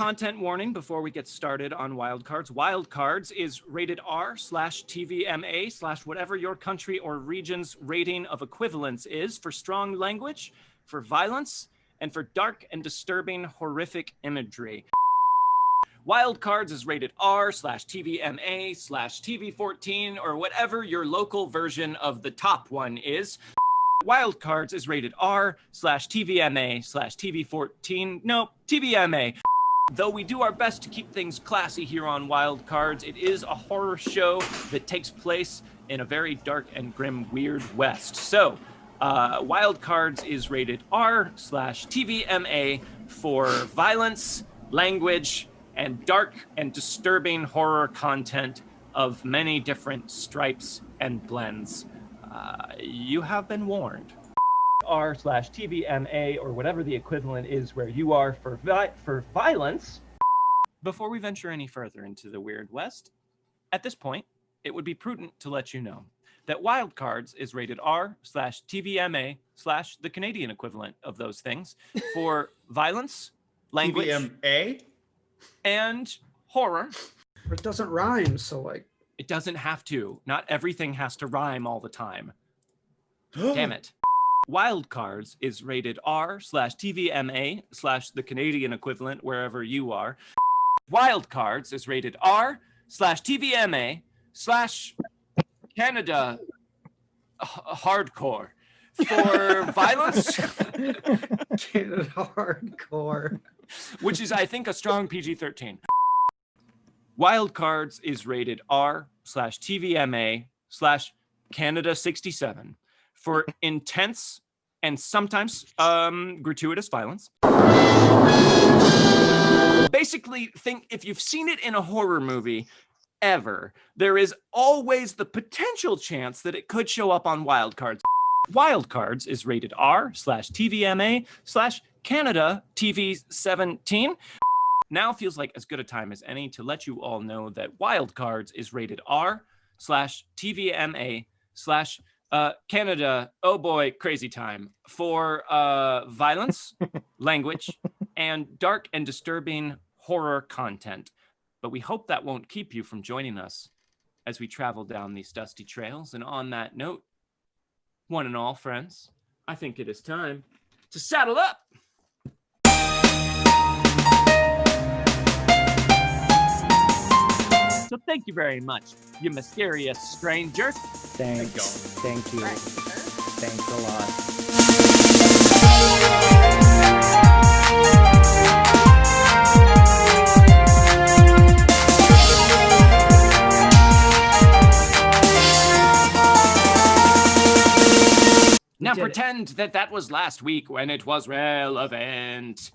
content warning before we get started on Wildcards. Wildcards is rated R/TVMA/ whatever your country or region's rating of equivalence is for strong language, for violence, and for dark and disturbing horrific imagery. Wildcards is rated R/TVMA/TV14 or whatever your local version of the top one is. Wildcards is rated R/TVMA/TV14. No, TVMA. Though we do our best to keep things classy here on Wildcards, it is a horror show that takes place in a very dark and grim, weird West. So, Wildcards is rated R/TVMA for violence, language, and dark and disturbing horror content of many different stripes and blends. You have been warned. R/TVMA or whatever the equivalent is where you are for violence. Before we venture any further into the Weird West, at this point, it would be prudent to let you know that Wildcards is rated R/TVMA/ the Canadian equivalent of those things for violence, language, TVMA? And horror. It doesn't rhyme, so like... It doesn't have to. Not everything has to rhyme all the time. Damn it. Wildcards is rated R/TVMA/ the Canadian equivalent wherever you are. Wildcards is rated R/TVMA/ Canada hardcore for violence. Canada hardcore. Which is, I think, a strong PG-13. Wildcards is rated R/TVMA/ Canada 67 for intense and sometimes gratuitous violence. Basically, think if you've seen it in a horror movie ever, there is always the potential chance that it could show up on Wildcards. Wildcards is rated R/TVMA/ Canada TV17. Now feels like as good a time as any to let you all know that Wildcards is rated R/TVMA/ Canada, oh boy, crazy time, for violence, language, and dark and disturbing horror content. But we hope that won't keep you from joining us as we travel down these dusty trails. And on that note, one and all, friends, I think it is time to saddle up. So thank you very much, you mysterious stranger. Thanks. Thank you. Thanks a lot. Now pretend that was last week when it was relevant.